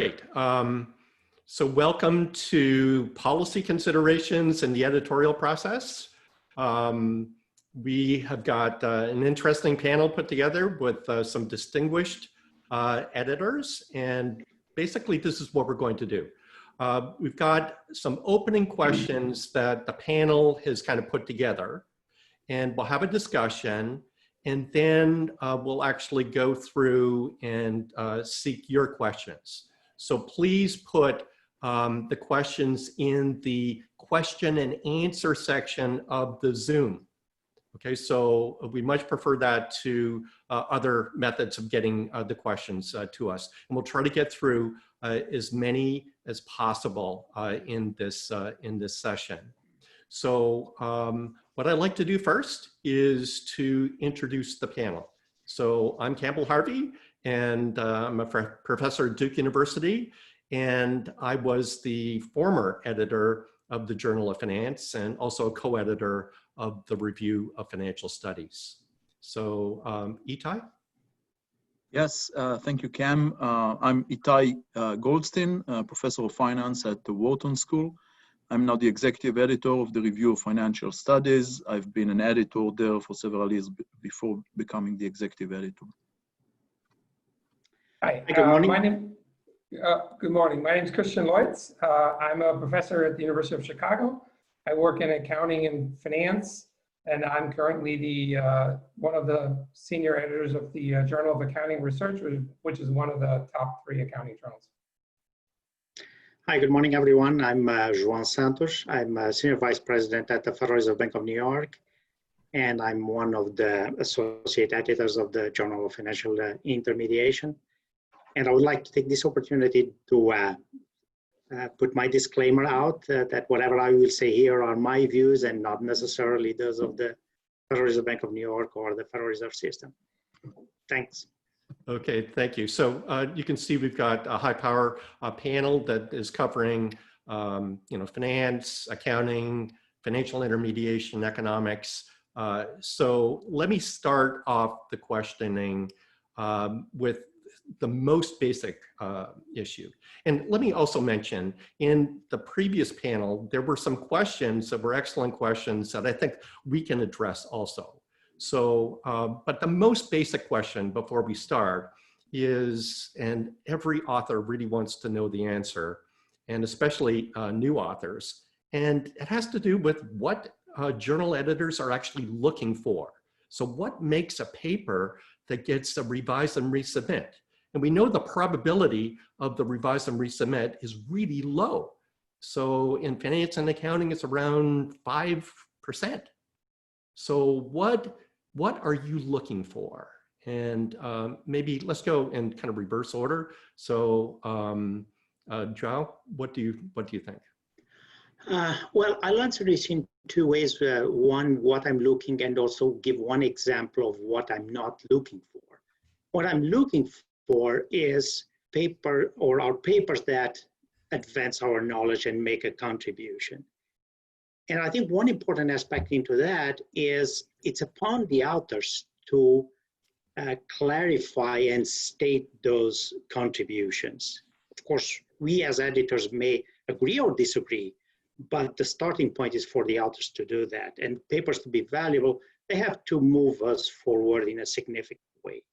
Great. So welcome to policy considerations in the editorial process. We have got an interesting panel put together with some distinguished editors, and basically this is what we're going to do. We've got some opening questions that the panel has kind of put together, and we'll have a discussion, and then we'll actually go through and seek your questions. So please put the questions in the question and answer section of the Zoom. Okay, so we much prefer that to other methods of getting the questions to us. And we'll try to get through as many as possible in this session. So what I'd like to do first is to introduce the panel. So I'm Campbell Harvey, and I'm a professor at Duke University, and I was the former editor of the Journal of Finance and also a co-editor of the Review of Financial Studies. So Itay? Yes, thank you, Cam. I'm Itay Goldstein, professor of finance at the Wharton School. I'm now the executive editor of the Review of Financial Studies. I've been an editor there for several years before becoming the executive editor. Hi, good morning. Good morning. My name is Christian Leuz. I'm a professor at the University of Chicago. I work in accounting and finance, and I'm currently the one of the senior editors of the Journal of Accounting Research, which is one of the top 3 accounting journals. Hi, good morning, everyone. I'm Joao Santos. I'm a senior vice president at the Federal Reserve Bank of New York, and I'm one of the associate editors of the Journal of Financial Intermediation. And I would like to take this opportunity to put my disclaimer out that whatever I will say here are my views and not necessarily those of the Federal Reserve Bank of New York or the Federal Reserve System. Thanks. Okay, thank you. So you can see we've got a high power panel that is covering finance, accounting, financial intermediation, economics. So let me start off the questioning with the most basic issue. And let me also mention, in the previous panel, there were some questions that were excellent questions that I think we can address also. So, but the most basic question before we start is, and every author really wants to know the answer, and especially new authors, and it has to do with what journal editors are actually looking for. So what makes a paper that gets a revise and resubmit? And we know the probability of the revise and resubmit is really low. So in finance and accounting, it's around 5%. So what are you looking for? And maybe let's go in kind of reverse order. So Joao, what do you think? Well, I'll answer this in 2 ways. One, what I'm looking, and also give one example of what I'm not looking for. What I'm looking for is our papers that advance our knowledge and make a contribution. And I think one important aspect into that is it's upon the authors to clarify and state those contributions. Of course, we as editors may agree or disagree, but the starting point is for the authors to do that. And papers to be valuable, they have to move us forward in a significant way.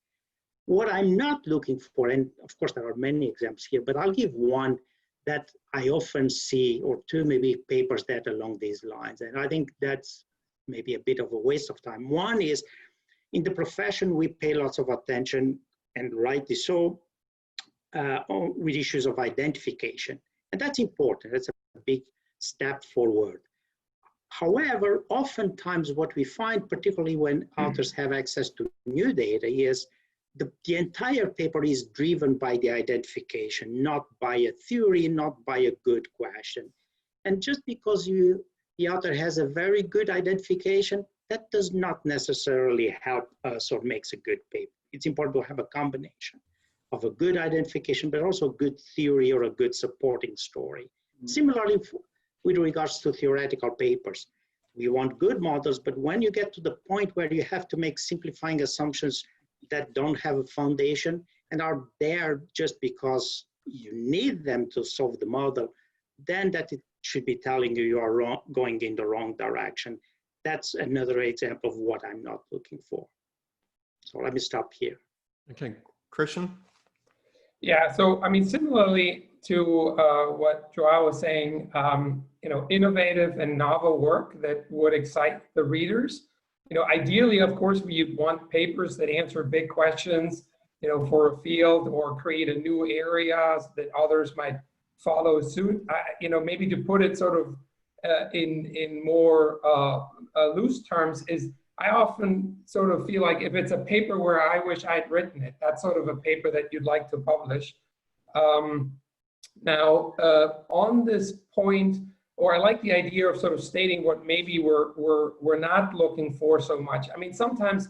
What I'm not looking for, and of course there are many examples here, but I'll give one that I often see, or 2 maybe papers that along these lines. And I think that's maybe a bit of a waste of time. One is, in the profession, we pay lots of attention, and rightly so, with issues of identification. And that's important, that's a big step forward. However, oftentimes what we find, particularly when authors have access to new data, is the entire paper is driven by the identification, not by a theory, not by a good question. And just because the author has a very good identification, that does not necessarily help us or makes a good paper. It's important to have a combination of a good identification, but also good theory or a good supporting story. Similarly, with regards to theoretical papers, we want good models, but when you get to the point where you have to make simplifying assumptions that don't have a foundation and are there just because you need them to solve the model, then that it should be telling you you are wrong, going in the wrong direction. That's another example of what I'm not looking for. So let me stop here. Okay, Christian? Yeah, so I mean, similarly to what Joao was saying, innovative and novel work that would excite the readers. Ideally, of course, we want papers that answer big questions, for a field or create a new area that others might follow suit. Maybe to put it sort of in more loose terms is I often sort of feel like if it's a paper where I wish I'd written it, that's sort of a paper that you'd like to publish. Now, on this point, or I like the idea of sort of stating what maybe we're not looking for so much. I mean, sometimes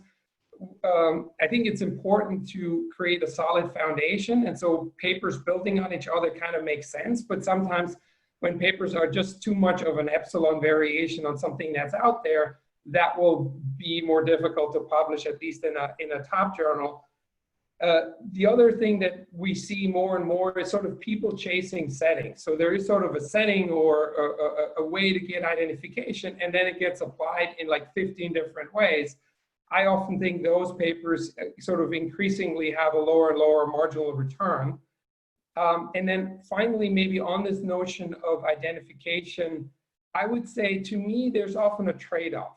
I think it's important to create a solid foundation, and so papers building on each other kind of makes sense. But sometimes when papers are just too much of an epsilon variation on something that's out there, that will be more difficult to publish, at least in a top journal. The other thing that we see more and more is sort of people chasing settings. So there is sort of a setting or a way to get identification, and then it gets applied in like 15 different ways. I often think those papers sort of increasingly have a lower and lower marginal return. And then finally, maybe on this notion of identification, I would say to me, there's often a trade-off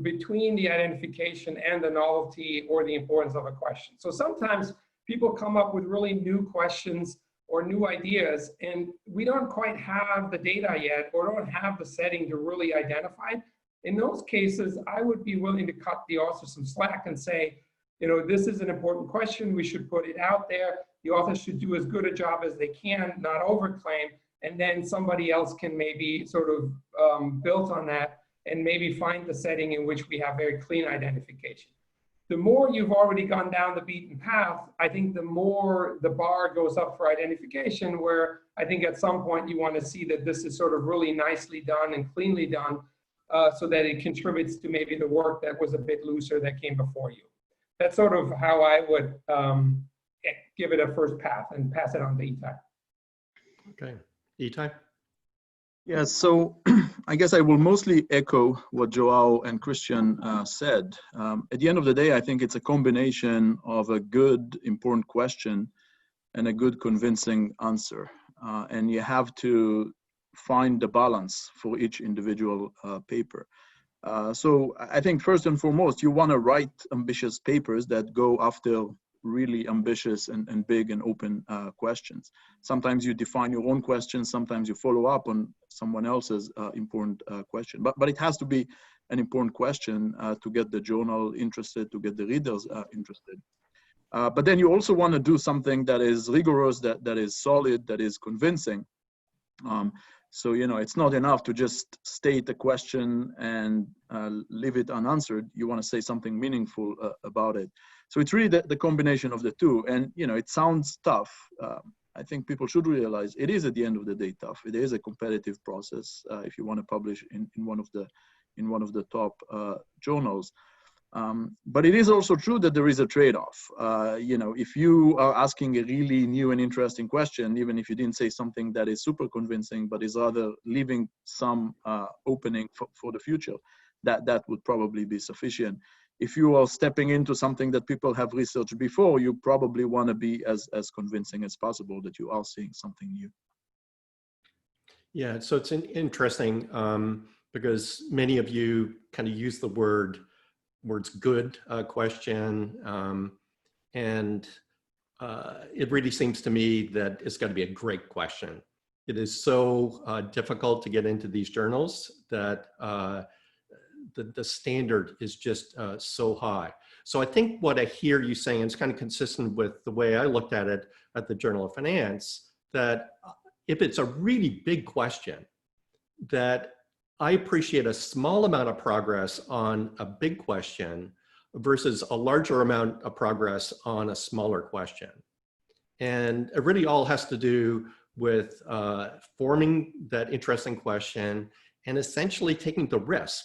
between the identification and the novelty or the importance of a question. So sometimes people come up with really new questions or new ideas, and we don't quite have the data yet or don't have the setting to really identify. In those cases, I would be willing to cut the author some slack and say, this is an important question, we should put it out there. The author should do as good a job as they can, not overclaim, and then somebody else can maybe sort of build on that and maybe find the setting in which we have very clean identification. The more you've already gone down the beaten path, I think the more the bar goes up for identification, where I think at some point you want to see that this is sort of really nicely done and cleanly done, so that it contributes to maybe the work that was a bit looser that came before you. That's sort of how I would give it a first pass and pass it on to Itay. Okay, Itay? Yes, so I guess I will mostly echo what Joao and Christian said. At the end of the day, I think it's a combination of a good, important question and a good, convincing answer. And you have to find the balance for each individual paper. So I think first and foremost, you want to write ambitious papers that go after really ambitious and big and open questions. Sometimes you define your own questions, sometimes you follow up on someone else's important question. But it has to be an important question to get the journal interested, to get the readers interested. But then you also want to do something that is rigorous, that is solid, that is convincing. So, it's not enough to just state a question and leave it unanswered. You want to say something meaningful about it. So it's really the combination of the two. And, it sounds tough. I think people should realize it is at the end of the day tough. It is a competitive process if you want to publish in one of the top journals. But it is also true that there is a trade-off. If you are asking a really new and interesting question, even if you didn't say something that is super convincing, but is rather leaving some opening for the future, that would probably be sufficient. If you are stepping into something that people have researched before, you probably want to be as convincing as possible that you are seeing something new. Yeah, so it's interesting because many of you kind of use the words good question, and it really seems to me that it's got to be a great question. It is so difficult to get into these journals that the standard is just so high. So I think what I hear you saying is kind of consistent with the way I looked at it at the Journal of Finance, that if it's a really big question, that I appreciate a small amount of progress on a big question versus a larger amount of progress on a smaller question. And it really all has to do with forming that interesting question and essentially taking the risk.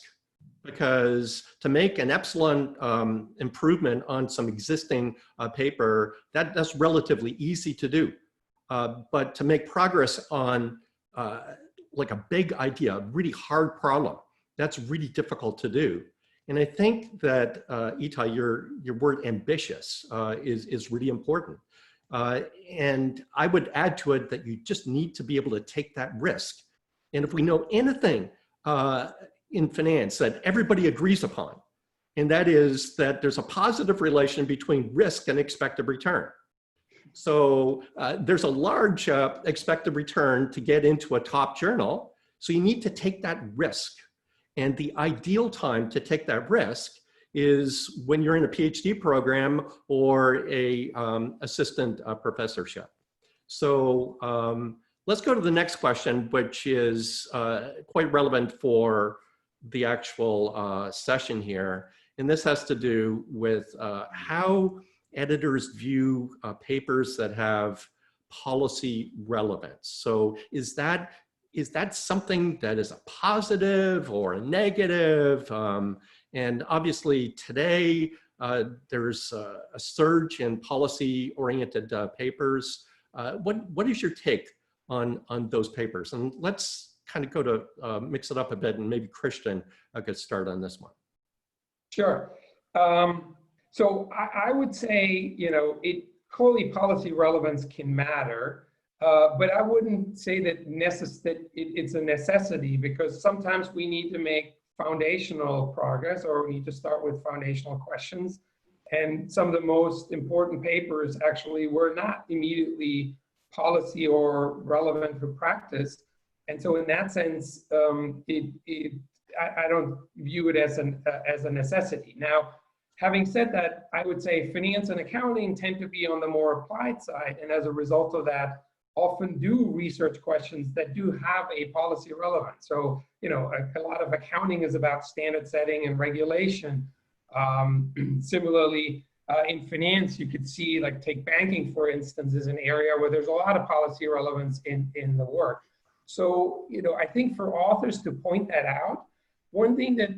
Because to make an epsilon improvement on some existing paper, that's relatively easy to do. but to make progress on like a big idea, a really hard problem, that's really difficult to do. And I think that, Itay, your word ambitious is really important. And I would add to it that you just need to be able to take that risk. And if we know anything in finance that everybody agrees upon, and that is that there's a positive relation between risk and expected return. So there's a large expected return to get into a top journal. So you need to take that risk. And the ideal time to take that risk is when you're in a PhD program or a assistant professorship. So let's go to the next question, which is quite relevant for the actual session here. And this has to do with how editors view papers that have policy relevance. So is that something that is a positive or a negative? And obviously today, there's a surge in policy-oriented papers. What is your take on those papers? And let's kind of go to mix it up a bit, and maybe Christian could start on this one. Sure. So I would say, clearly policy relevance can matter. But I wouldn't say that it's a necessity, because sometimes we need to make foundational progress, or we need to start with foundational questions. And some of the most important papers actually were not immediately policy or relevant to practice. And so in that sense, I don't view it as a necessity. Now, having said that, I would say finance and accounting tend to be on the more applied side. And as a result of that, often do research questions that do have a policy relevance. So, a lot of accounting is about standard setting and regulation. Similarly, in finance, you could see, like, take banking, for instance, is an area where there's a lot of policy relevance in the work. So, I think for authors to point that out, one thing that,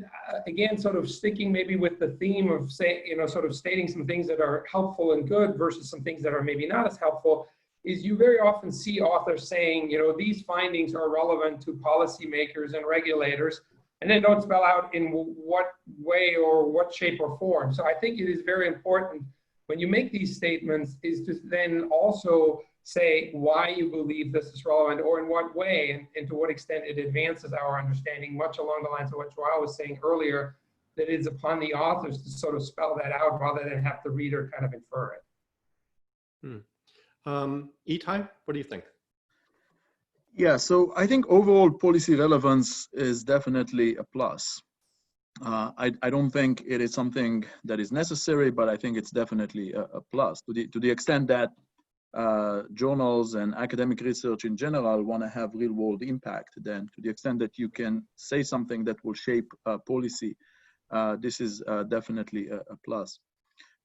again, sort of sticking maybe with the theme of, sort of stating some things that are helpful and good versus some things that are maybe not as helpful, is you very often see authors saying, these findings are relevant to policymakers and regulators, and then don't spell out in what way or what shape or form. So I think it is very important when you make these statements is to then also say why you believe this is relevant, or in what way, and to what extent it advances our understanding, much along the lines of what Joao was saying earlier, that it's upon the authors to sort of spell that out rather than have the reader kind of infer it. Itay, what do you think? Yeah, so I think overall policy relevance is definitely a plus. I don't think it is something that is necessary, but I think it's definitely a plus to the extent that journals and academic research in general want to have real world impact. Then to the extent that you can say something that will shape policy, this is definitely a plus.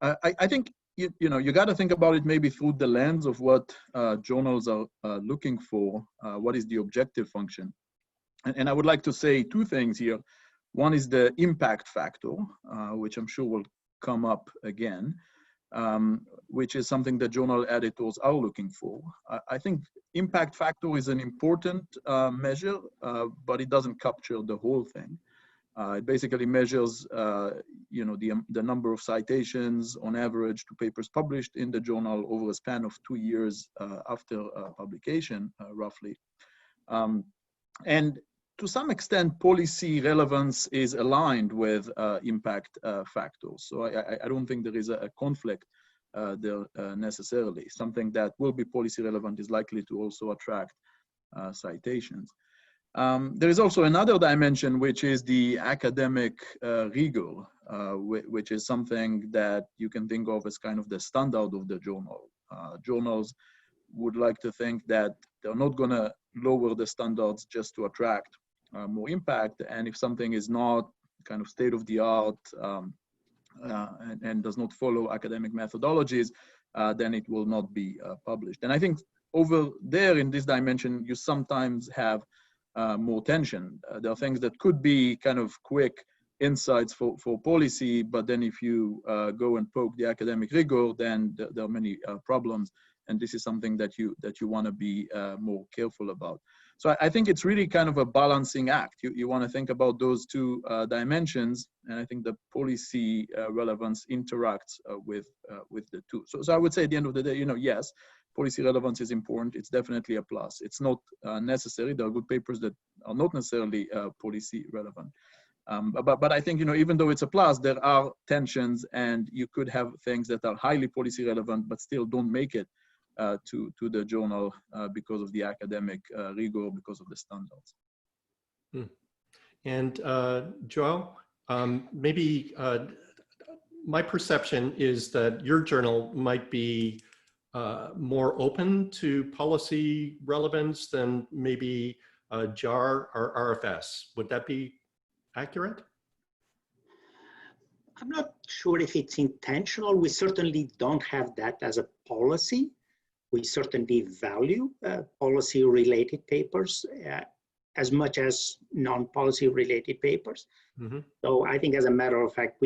I think you got to think about it maybe through the lens of what journals are looking for. What is the objective function? And I would like to say two things here. One is the impact factor, which I'm sure will come up again, which is something that journal editors are looking for. I think impact factor is an important measure, but it doesn't capture the whole thing. It basically measures, the number of citations on average to papers published in the journal over a span of 2 years after publication, roughly. And to some extent, policy relevance is aligned with impact factors. So I don't think there is a conflict there necessarily. Something that will be policy relevant is likely to also attract citations. There is also another dimension, which is the academic rigor, which is something that you can think of as kind of the standard of the journal. Journals would like to think that they're not going to lower the standards just to attract more impact. And if something is not kind of state of the art and does not follow academic methodologies, then it will not be published. And I think over there in this dimension, you sometimes have more tension. There are things that could be kind of quick insights for policy, but then if you go and poke the academic rigor, then there are many problems. and this is something that you want to be more careful about. So I think it's really kind of a balancing act. You want to think about those two dimensions, and I think the policy relevance interacts with the two. So I would say at the end of the day, yes, policy relevance is important. It's definitely a plus. It's not necessary. There are good papers that are not necessarily policy relevant. But I think, even though it's a plus, there are tensions, and you could have things that are highly policy relevant but still don't make it to the journal because of the academic rigor, because of the standards. And Joao, maybe my perception is that your journal might be more open to policy relevance than maybe JAR or RFS. Would that be accurate? I'm not sure if it's intentional. We certainly don't have that as a policy. We certainly value policy-related papers as much as non-policy related papers. Mm-hmm. So I think as a matter of fact,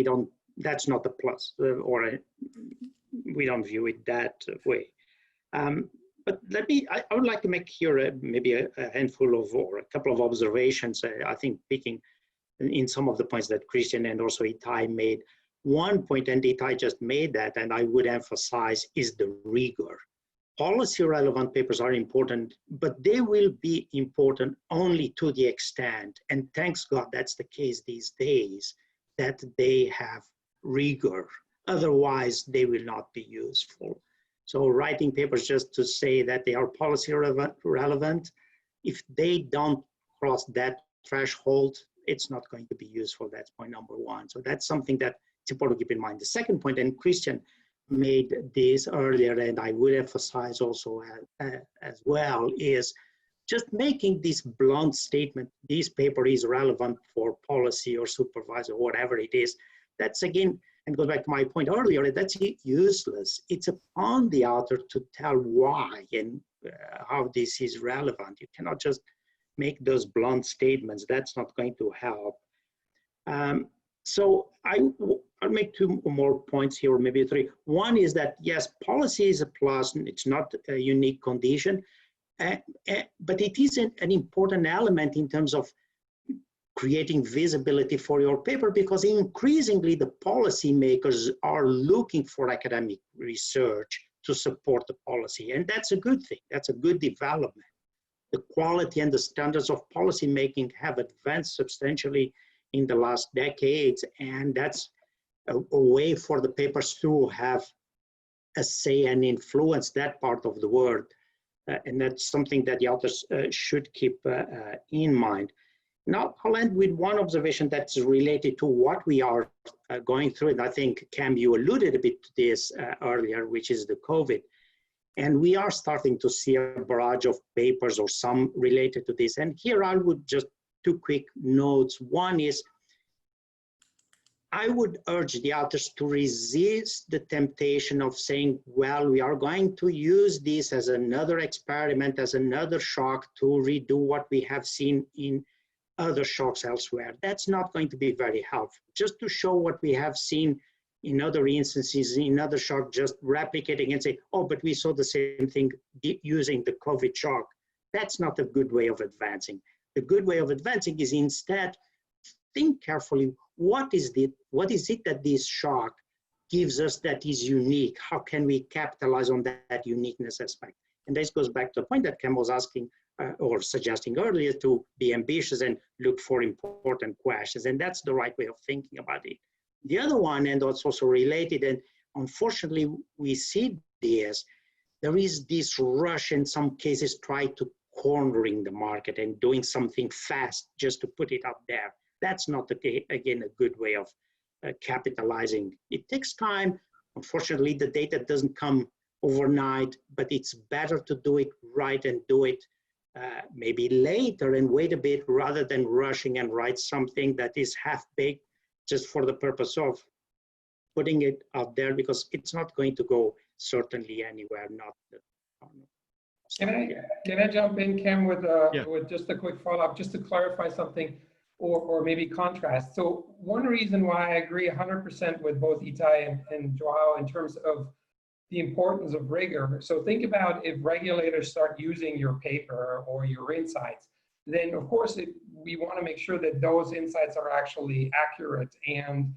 that's not a plus, we don't view it that way. But I would like to make here maybe a handful of, or a couple of observations, I think picking in some of the points that Christian and also Itay made. One point, and Itay just made that, and I would emphasize, is the rigor. Policy relevant papers are important, but they will be important only to the extent, and thanks God that's the case these days, that they have rigor. Otherwise, they will not be useful. So writing papers just to say that they are policy relevant, if they don't cross that threshold, it's not going to be useful. That's point number one. So that's something that it's important to keep in mind. The second point, and Christian made this earlier, and I would emphasize also as well, is just making this blunt statement, this paper is relevant for policy or supervisor, whatever it is. That's again, and goes back to my point earlier, that's useless. It's upon the author to tell why and how this is relevant. You cannot just make those blunt statements. That's not going to help. So I'll make two more points here, or maybe three. One is that, yes, policy is a plus. It's not a unique condition, but it is an important element in terms of creating visibility for your paper, because increasingly the policymakers are looking for academic research to support the policy. And that's a good thing. That's a good development. The quality and the standards of policymaking have advanced substantially in the last decades, and that's a way for the papers to have a say and influence that part of the world. And that's something that the authors should keep in mind. Now, I'll end with one observation that's related to what we are going through. And I think, Cam, you alluded a bit to this earlier, which is the COVID. And we are starting to see a barrage of papers or some related to this. And here I would just two quick notes. One is, I would urge the authors to resist the temptation of saying, well, we are going to use this as another experiment, as another shock to redo what we have seen in other shocks elsewhere. That's not going to be very helpful. Just to show what we have seen in other instances, in other shock, just replicating and say, oh, but we saw the same thing using the COVID shock. That's not a good way of advancing. The good way of advancing is instead think carefully, what is it that this shock gives us that is unique? How can we capitalize on that uniqueness aspect? And this goes back to the point that Campbell was asking or suggesting earlier, to be ambitious and look for important questions. And that's the right way of thinking about it. The other one, and that's also related, and unfortunately we see this, there is this rush in some cases try to cornering the market and doing something fast just to put it up there. That's not, again, a good way of capitalizing. It takes time. Unfortunately, the data doesn't come overnight, but it's better to do it right and do it maybe later and wait a bit rather than rushing and write something that is half-baked just for the purpose of putting it out there, because it's not going to go certainly anywhere. Can I jump in, Cam, with just a quick follow-up, just to clarify something, or maybe contrast. So one reason why I agree 100% with both Itay and Joao in terms of the importance of rigor. So think about if regulators start using your paper or your insights, then of course we want to make sure that those insights are actually accurate, and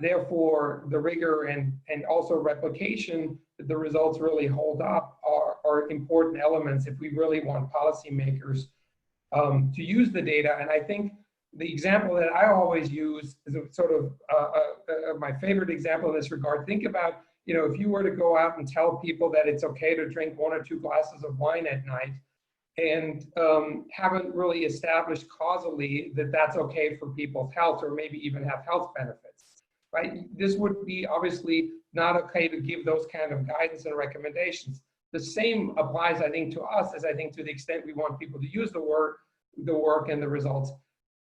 therefore the rigor and also replication, that the results really hold up, are important elements if we really want policymakers to use the data. And I think the example that I always use is a sort of my favorite example in this regard. Think about, you know, if you were to go out and tell people that it's okay to drink 1 or 2 glasses of wine at night, and haven't really established causally that that's okay for people's health, or maybe even have health benefits, right? This would be obviously not okay to give those kind of guidance and recommendations. The same applies, I think, to us, as I think to the extent we want people to use the work and the results,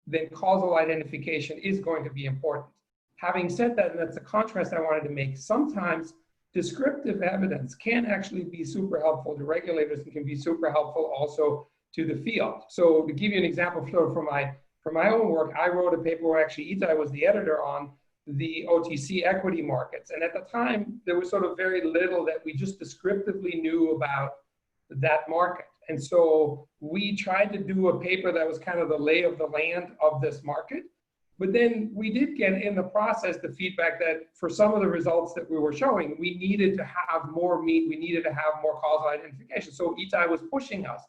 then causal identification is going to be important. Having said that, and that's a contrast I wanted to make, sometimes descriptive evidence can actually be super helpful to regulators and can be super helpful also to the field. So to give you an example from my own work, I wrote a paper where actually Itay was the editor on the OTC equity markets. And at the time, there was sort of very little that we just descriptively knew about that market. And so we tried to do a paper that was kind of the lay of the land of this market. But then we did get in the process the feedback that for some of the results that we were showing, we needed to have more meat, we needed to have more causal identification. So Itay was pushing us,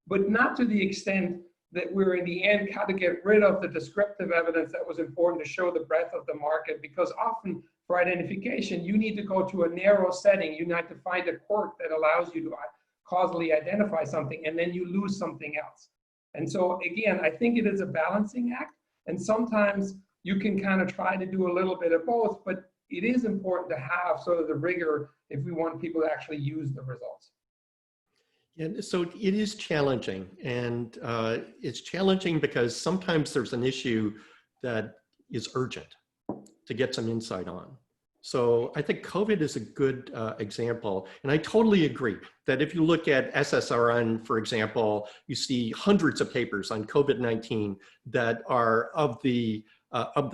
but not to the extent that we're in the end had to get rid of the descriptive evidence that was important to show the breadth of the market, because often for identification, you need to go to a narrow setting. You need to find a quirk that allows you to causally identify something, and then you lose something else. And so again, I think it is a balancing act. And sometimes you can kind of try to do a little bit of both, but it is important to have sort of the rigor if we want people to actually use the results. And so it is challenging, and it's challenging because sometimes there's an issue that is urgent to get some insight on. So I think COVID is a good example. And I totally agree that if you look at SSRN, for example, you see hundreds of papers on COVID-19 that are of the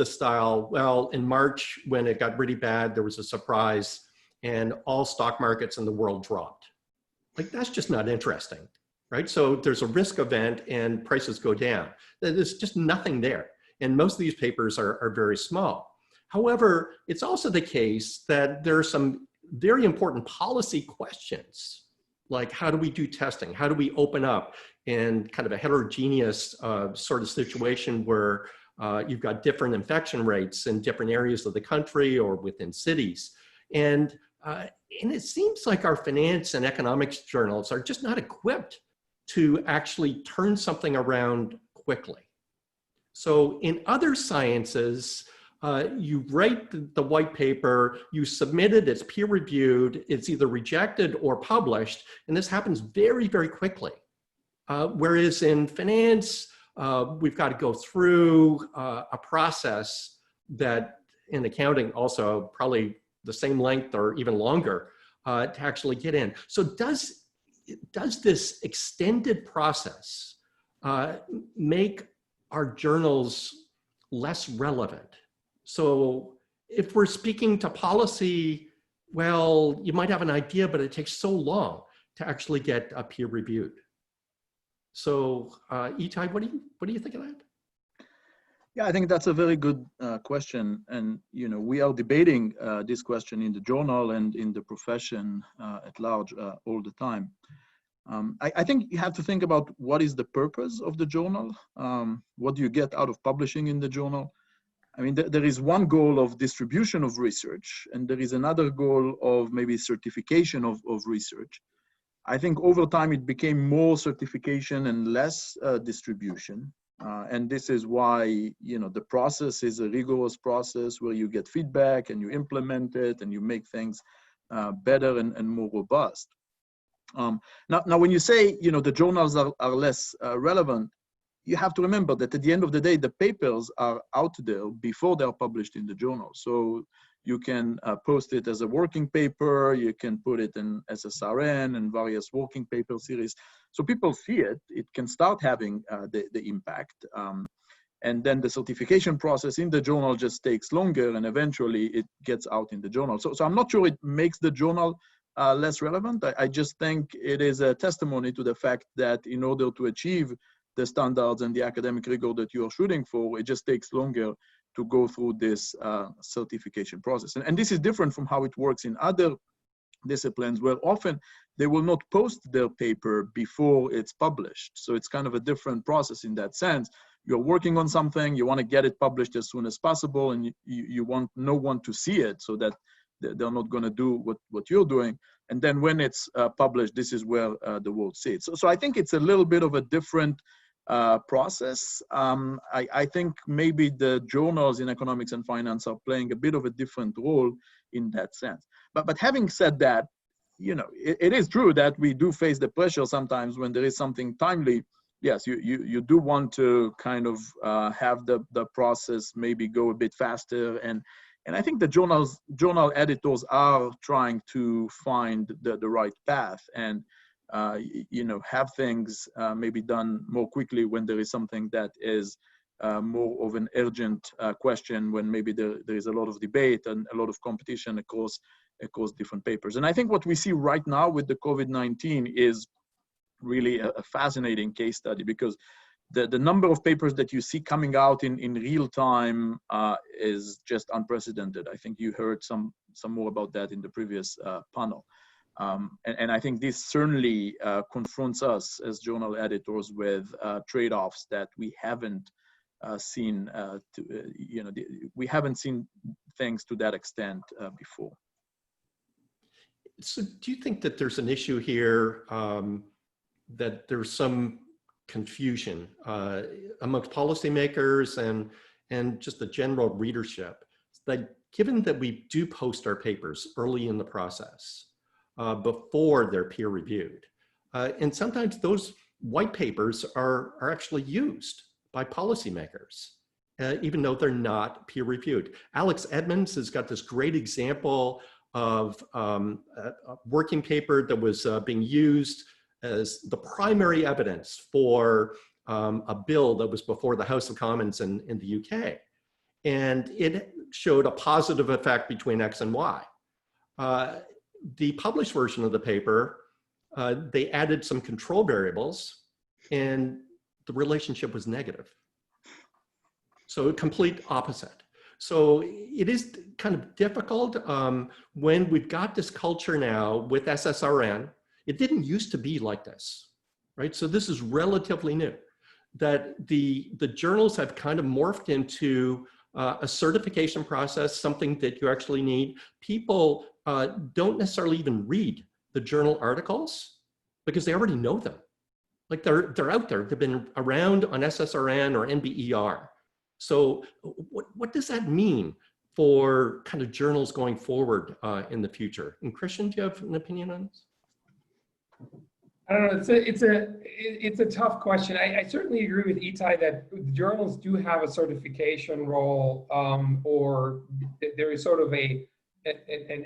style, well, in March, when it got really bad, there was a surprise and all stock markets in the world dropped. Like, that's just not interesting, right? So there's a risk event and prices go down. There's just nothing there. And most of these papers are very small. However, it's also the case that there are some very important policy questions, like how do we do testing? How do we open up in kind of a heterogeneous sort of situation where you've got different infection rates in different areas of the country or within cities? And it seems like our finance and economics journals are just not equipped to actually turn something around quickly. So in other sciences, you write the white paper, you submit it, it's peer reviewed, it's either rejected or published, and this happens very, very quickly. Whereas in finance, we've got to go through a process that in accounting also probably the same length or even longer to actually get in. So does this extended process make our journals less relevant? So if we're speaking to policy, well, you might have an idea, but it takes so long to actually get peer reviewed. So Itay, what do you think of that? Yeah, I think that's a very good question. And, you know, we are debating this question in the journal and in the profession at large all the time. I think you have to think about what is the purpose of the journal. What do you get out of publishing in the journal? I mean, there is one goal of distribution of research, and there is another goal of maybe certification of research. I think over time it became more certification and less distribution. And this is why, you know, the process is a rigorous process where you get feedback and you implement it and you make things better and more robust. Now, when you say, you know, the journals are less relevant, you have to remember that at the end of the day, the papers are out there before they're published in the journal. So you can post it as a working paper, you can put it in SSRN and various working paper series. So people see it, it can start having the impact. And then the certification process in the journal just takes longer and eventually it gets out in the journal. So I'm not sure it makes the journal less relevant. I just think it is a testimony to the fact that in order to achieve the standards and the academic rigor that you are shooting for, it just takes longer to go through this certification process. And this is different from how it works in other disciplines, where often they will not post their paper before it's published. So it's kind of a different process in that sense. You're working on something, you want to get it published as soon as possible, and you want no one to see it so that they're not going to do what you're doing. And then when it's published, this is where the world sees it. So I think it's a little bit of a different process. I think maybe the journals in economics and finance are playing a bit of a different role in that sense. But having said that, it is true that we do face the pressure sometimes when there is something timely. Yes, you do want to kind of have the process maybe go a bit faster, and I think the journal editors are trying to find the right path and have things maybe done more quickly when there is something that is more of an urgent question, when maybe there is a lot of debate and a lot of competition across different papers. And I think what we see right now with the COVID-19 is really a fascinating case study, because the number of papers that you see coming out in real time is just unprecedented. I think you heard some more about that in the previous panel. And I think this certainly confronts us as journal editors with trade-offs that we haven't seen. We haven't seen things to that extent before. So do you think that there's an issue here, that there's some confusion amongst policymakers and just the general readership, that given that we do post our papers early in the process, before they're peer reviewed, and sometimes those white papers are actually used by policymakers, even though they're not peer reviewed. Alex Edmonds has got this great example of a working paper that was being used as the primary evidence for a bill that was before the House of Commons in the UK. And it showed a positive effect between X and Y. The published version of the paper, they added some control variables and the relationship was negative. So complete opposite. So it is kind of difficult when we've got this culture now with SSRN. It didn't used to be like this, right? So this is relatively new, that the journals have kind of morphed into a certification process, something that you actually need. People don't necessarily even read the journal articles because they already know them. Like they're out there, they've been around on SSRN or NBER. So what does that mean for kind of journals going forward in the future? And Christian, do you have an opinion on this? I don't know. It's a tough question. I certainly agree with Itay that journals do have a certification role, or there is sort of an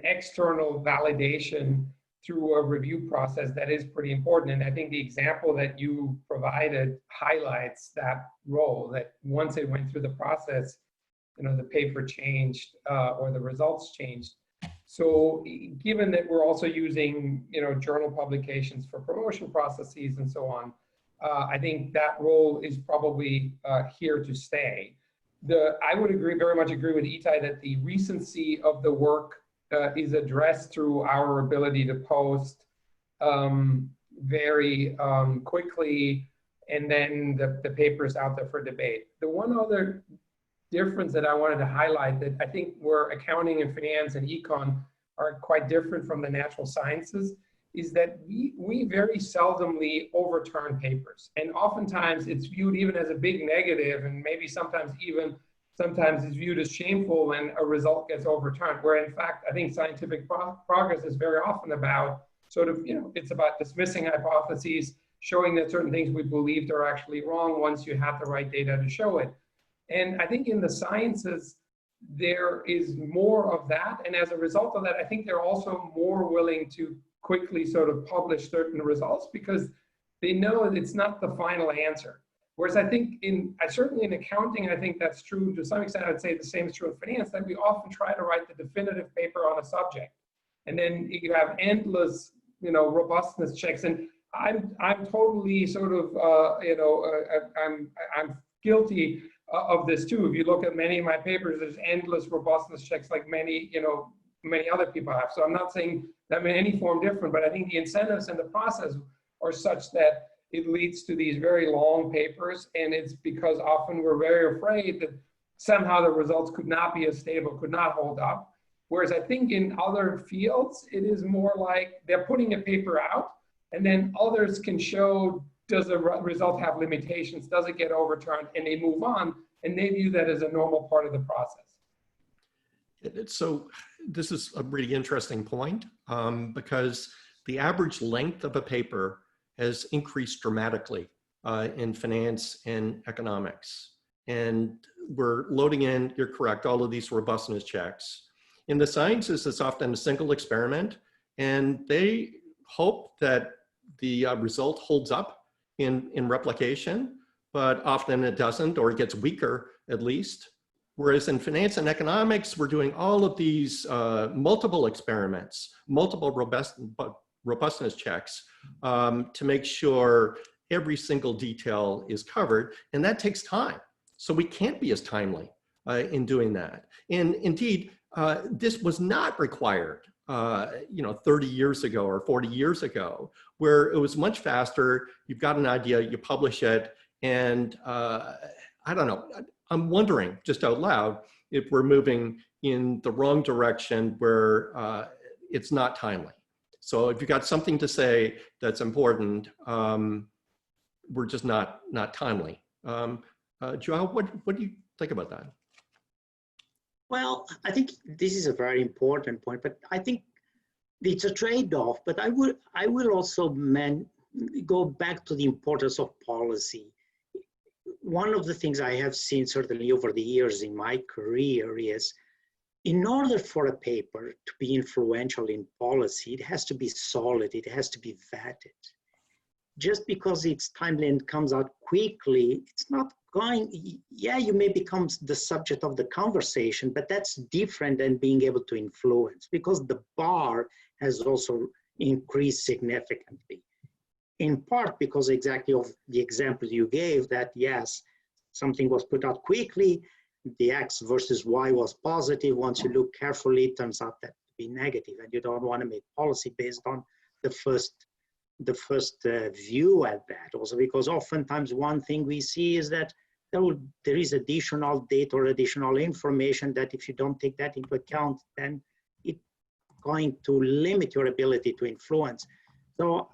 external validation through a review process that is pretty important. And I think the example that you provided highlights that role, that once it went through the process, the paper changed or the results changed. So given that we're also using, journal publications for promotion processes and so on, I think that role is probably here to stay. I would very much agree with Itay that the recency of the work is addressed through our ability to post very quickly, and then the paper's out there for debate. The one other difference that I wanted to highlight, that I think where accounting and finance and econ are quite different from the natural sciences, is that we very seldomly overturn papers. And oftentimes it's viewed even as a big negative, and maybe sometimes it's viewed as shameful when a result gets overturned, where in fact, I think scientific progress is very often about it's about dismissing hypotheses, showing that certain things we believed are actually wrong once you have the right data to show it. And I think in the sciences, there is more of that. And as a result of that, I think they're also more willing to quickly sort of publish certain results because they know that it's not the final answer. Whereas I think certainly in accounting, I think that's true to some extent. I'd say the same is true in finance, that we often try to write the definitive paper on a subject. and then you have endless, robustness checks. And I'm totally sort of, I'm guilty of this too. If you look at many of my papers, there's endless robustness checks like many other people have. So I'm not saying that in any form different, but I think the incentives and the process are such that it leads to these very long papers. And it's because often we're very afraid that somehow the results could not be as stable, could not hold up. Whereas I think in other fields, it is more like they're putting a paper out and then others can show, does the result have limitations? Does it get overturned? And they move on, and they view that as a normal part of the process. So this is a really interesting point because the average length of a paper has increased dramatically in finance and economics. And we're loading in, you're correct, all of these robustness checks. In the sciences, it's often a single experiment, and they hope that the result holds up in replication, but often it doesn't, or it gets weaker at least. Whereas in finance and economics, we're doing all of these multiple experiments, multiple robustness checks to make sure every single detail is covered, and that takes time. So we can't be as timely in doing that. And indeed, this was not required 30 years ago or 40 years ago, where it was much faster. You've got an idea, you publish it, and I don't know, I'm wondering just out loud if we're moving in the wrong direction where it's not timely. So if you've got something to say that's important, we're just not timely. Joao, what do you think about that? Well, I think this is a very important point, but I think it's a trade-off. But I will also go back to the importance of policy. One of the things I have seen certainly over the years in my career is, in order for a paper to be influential in policy, it has to be solid, it has to be vetted. Just because it's timely and comes out quickly, it's not going, yeah, you may become the subject of the conversation, but that's different than being able to influence, because the bar has also increased significantly. In part because exactly of the example you gave, that yes, something was put out quickly, the X versus Y was positive. Once you look carefully, it turns out that to be negative, and you don't want to make policy based on the first view at that. Also, because oftentimes one thing we see is that there is additional data or additional information that if you don't take that into account, then it's going to limit your ability to influence. So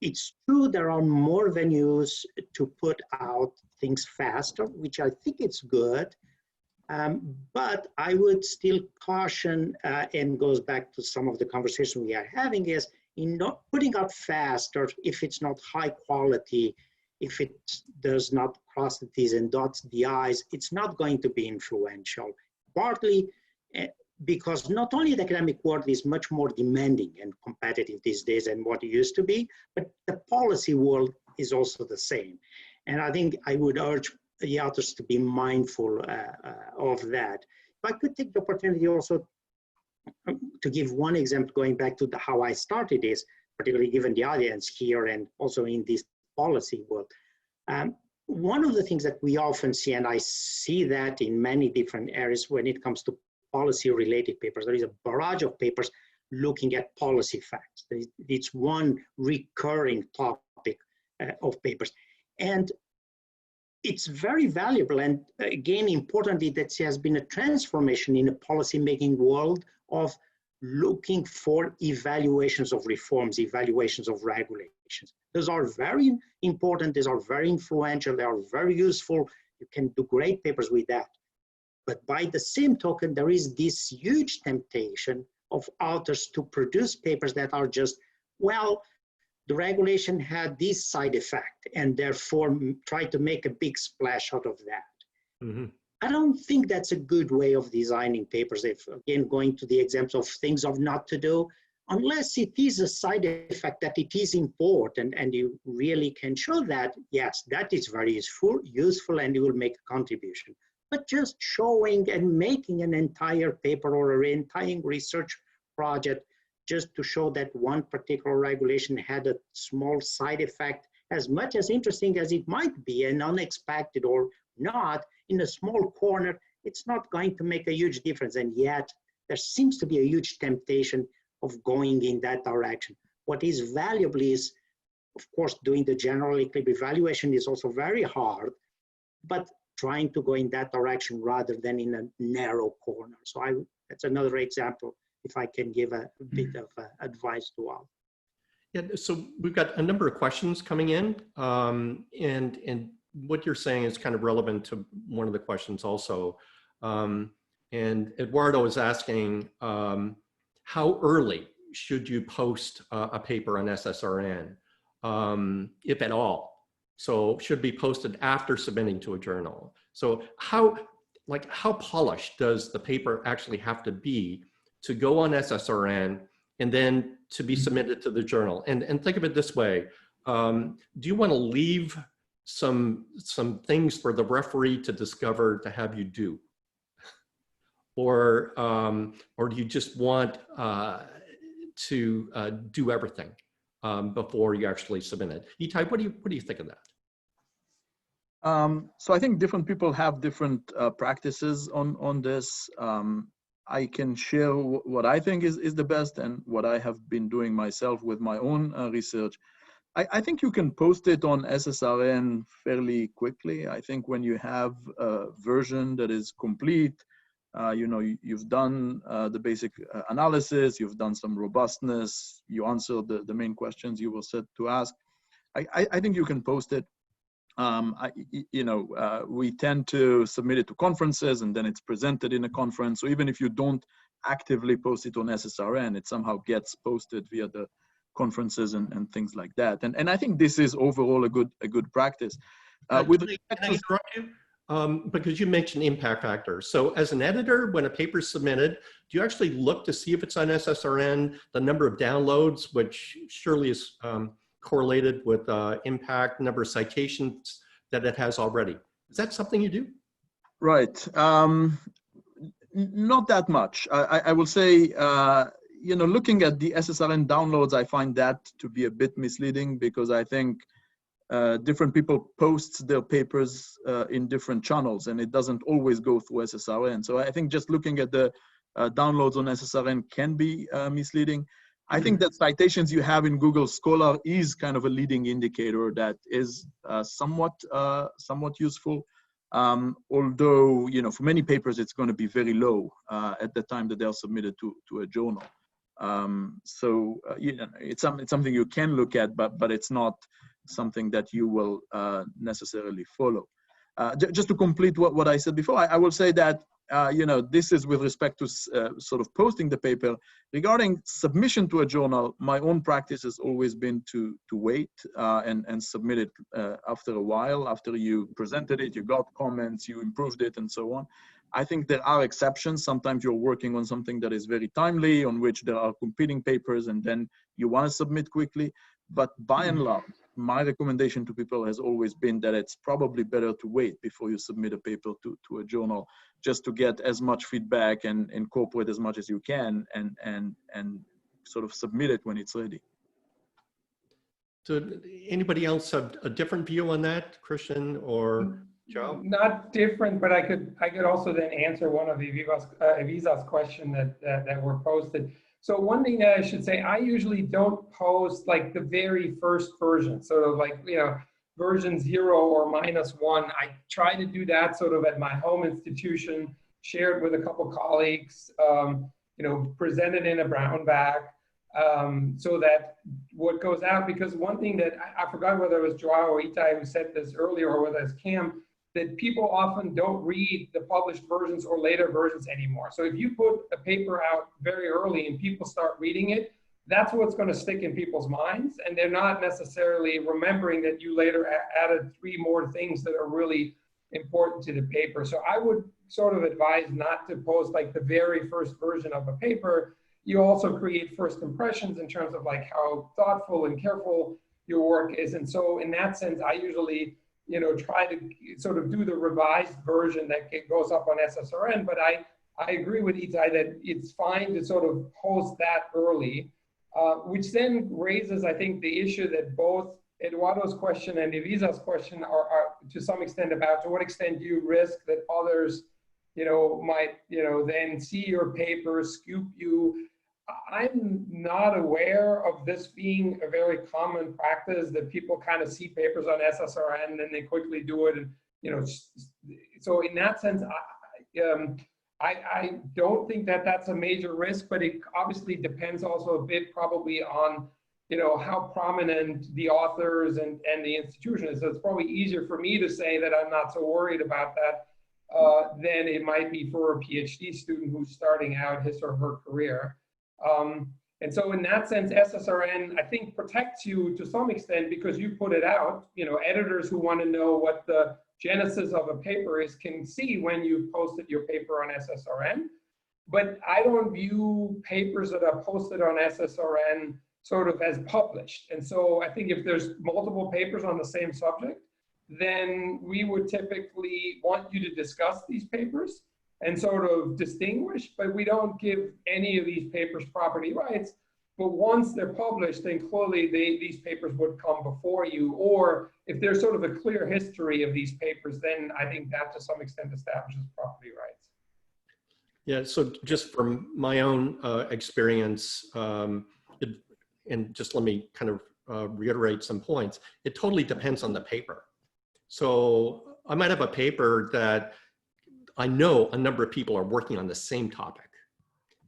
it's true there are more venues to put out things faster, which I think it's good. But I would still caution, and goes back to some of the conversation we are having, is in not putting out faster if it's not high quality, if it does not cross the T's and dots the I's, it's not going to be influential. Partly because not only the academic world is much more demanding and competitive these days than what it used to be, but the policy world is also the same. And I think I would urge the authors to be mindful of that. If I could take the opportunity also to give one example, going back to how I started this, particularly given the audience here and also in this policy world. One of the things that we often see, and I see that in many different areas when it comes to policy-related papers, there is a barrage of papers looking at policy facts. It's one recurring topic of papers. And it's very valuable, and again, importantly, that there has been a transformation in the policy-making world of looking for evaluations of reforms, evaluations of regulations. Those are very important, these are very influential, they are very useful. You can do great papers with that. But by the same token, there is this huge temptation of authors to produce papers that are just, well, the regulation had this side effect, and therefore try to make a big splash out of that. Mm-hmm. I don't think that's a good way of designing papers. If, again, going to the examples of things of not to do, unless it is a side effect that it is important and you really can show that, yes, that is very useful and you will make a contribution. But just showing and making an entire paper or an entire research project just to show that one particular regulation had a small side effect, as much as interesting as it might be and unexpected or not, in a small corner, it's not going to make a huge difference. And yet there seems to be a huge temptation of going in that direction. What is valuable is, of course, doing the general evaluation is also very hard, but trying to go in that direction rather than in a narrow corner. So that's another example, if I can give a bit of advice to all. Yeah, so we've got a number of questions coming in, and what you're saying is kind of relevant to one of the questions also. And Eduardo is asking, how early should you post a paper on SSRN, if at all? So should be posted after submitting to a journal. So how polished does the paper actually have to be to go on SSRN and then to be submitted to the journal? And think of it this way: do you want to leave some things for the referee to discover to have you do, or do you just want to do everything before you actually submit it? Itay, what do you think of that? So I think different people have different practices on this. I can share what I think is the best and what I have been doing myself with my own research. I think you can post it on SSRN fairly quickly. I think when you have a version that is complete, you've done the basic analysis, you've done some robustness, you answered the main questions you were set to ask. I think you can post it. We tend to submit it to conferences and then it's presented in a conference. So even if you don't actively post it on SSRN, it somehow gets posted via the conferences and things like that. And I think this is overall a good practice. Can I interrupt you? Because you mentioned impact factor. So as an editor, when a paper is submitted, do you actually look to see if it's on SSRN, the number of downloads, which surely is correlated with impact, number of citations that it has already? Is that something you do? Right. Not that much. I will say, looking at the SSRN downloads, I find that to be a bit misleading because I think different people post their papers in different channels and it doesn't always go through SSRN. So I think just looking at the downloads on SSRN can be misleading. I think that citations you have in Google Scholar is kind of a leading indicator that is somewhat useful. Although, for many papers, it's going to be very low at the time that they are submitted to a journal. It's something you can look at, but it's not something that you will necessarily follow. Just to complete what I said before, I will say that this is with respect to sort of posting the paper. Regarding submission to a journal, my own practice has always been to wait and submit it after a while, after you presented it, you got comments, you improved it, and so on. I think there are exceptions. Sometimes you're working on something that is very timely, on which there are competing papers, and then you want to submit quickly. But by and large, my recommendation to people has always been that it's probably better to wait before you submit a paper to a journal, just to get as much feedback and incorporate as much as you can and sort of submit it when it's ready. So anybody else have a different view on that, Christian or Joe? Not different, but I could also then answer one of Aviza's question that were posted. So one thing that I should say, I usually don't post like the very first version, sort of like, version 0 or -1. I try to do that sort of at my home institution, shared with a couple colleagues, presented in a brown bag, so that what goes out, because one thing that I forgot whether it was Joao or Itay who said this earlier or whether it's Cam, that people often don't read the published versions or later versions anymore. So if you put a paper out very early and people start reading it, that's what's going to stick in people's minds. And they're not necessarily remembering that you later added 3 more things that are really important to the paper. So I would sort of advise not to post like the very first version of a paper. You also create first impressions in terms of like how thoughtful and careful your work is. And so in that sense, I usually try to sort of do the revised version that goes up on SSRN, but I agree with Itay that it's fine to sort of post that early. which then raises, I think, the issue that both Eduardo's question and Elisa's question are to some extent about to what extent do you risk that others, might, then see your paper, scoop you. I'm not aware of this being a very common practice that people kind of see papers on SSRN and then they quickly do it. And, so in that sense, I don't think that that's a major risk, but it obviously depends also a bit probably on, how prominent the authors and the institution is. So it's probably easier for me to say that I'm not so worried about that than it might be for a PhD student who's starting out his or her career. And so in that sense, SSRN, I think, protects you to some extent because you put it out. Editors who want to know what the genesis of a paper is can see when you posted your paper on SSRN. But I don't view papers that are posted on SSRN sort of as published. And so I think if there's multiple papers on the same subject, then we would typically want you to discuss these papers and sort of distinguish, but we don't give any of these papers property rights. But once they're published, then clearly these papers would come before you. Or if there's sort of a clear history of these papers, then I think that to some extent establishes property rights. Yeah, so just from my own experience, and just let me kind of reiterate some points, it totally depends on the paper. So I might have a paper that I know a number of people are working on the same topic.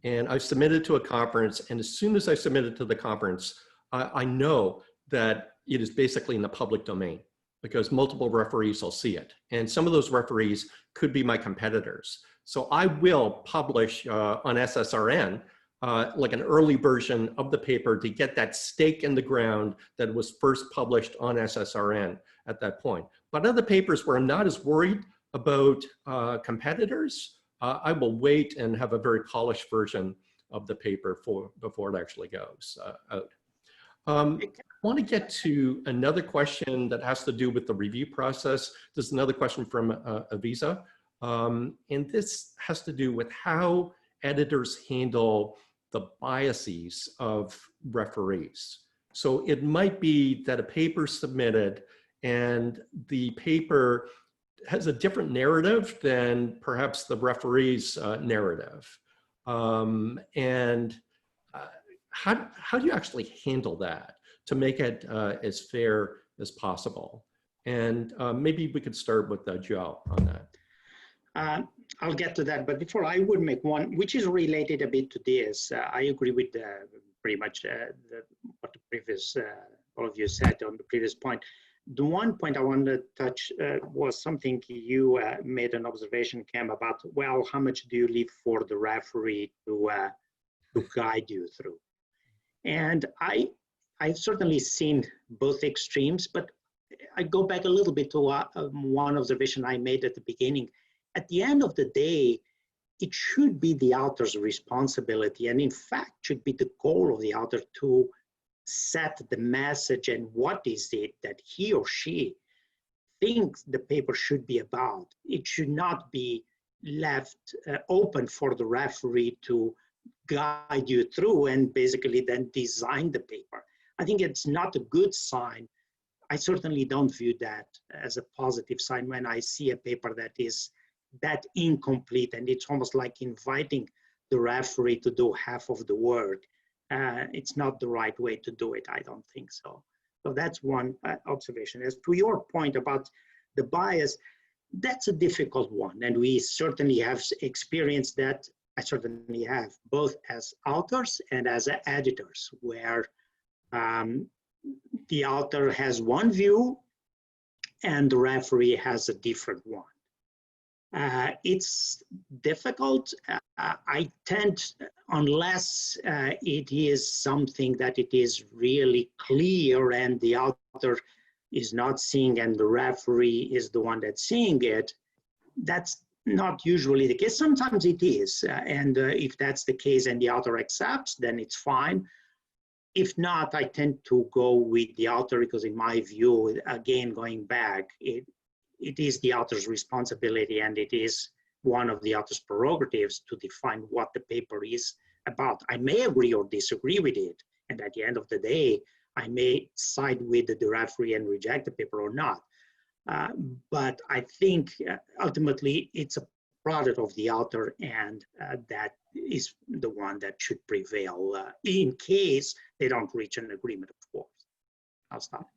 And I've submitted to a conference, and as soon as I submit it to the conference, I know that it is basically in the public domain because multiple referees will see it. And some of those referees could be my competitors. So I will publish on SSRN like an early version of the paper to get that stake in the ground that was first published on SSRN at that point. But other papers where I'm not as worried about competitors, I will wait and have a very polished version of the paper before it actually goes out. I want to get to another question that has to do with the review process. This is another question from Avisa. And this has to do with how editors handle the biases of referees. So it might be that a paper submitted and the paper has a different narrative than perhaps the referee's narrative. How do you actually handle that to make it as fair as possible? And maybe we could start with Joao on that. I'll get to that, but before I would make one, which is related a bit to this. I agree with pretty much what the previous, all of you said on the previous point. The one point I wanted to touch was something you made an observation, Cam, about, well, how much do you leave for the referee to guide you through? And I've certainly seen both extremes, but I go back a little bit to one observation I made at the beginning. At the end of the day, it should be the author's responsibility, and in fact should be the goal of the author to set the message and what is it that he or she thinks the paper should be about. It should not be left open for the referee to guide you through and basically then design the paper. I think it's not a good sign. I certainly don't view that as a positive sign when I see a paper that is that incomplete, and it's almost like inviting the referee to do half of the work. It's not the right way to do it. I don't think so. So that's one observation. As to your point about the bias, that's a difficult one. And we certainly have experienced that. I certainly have, both as authors and as editors, where the author has one view and the referee has a different one. It's difficult. I tend, unless it is something that it is really clear and the author is not seeing and the referee is the one that's seeing it, that's not usually the case. Sometimes it is. And if that's the case and the author accepts, then it's fine. If not, I tend to go with the author because in my view, again, going back, it is the author's responsibility and it is one of the author's prerogatives to define what the paper is about. I may agree or disagree with it, And at the end of the day, I may side with the referee and reject the paper or not. But I think ultimately it's a product of the author, and that is the one that should prevail in case they don't reach an agreement, of course. I'll stop.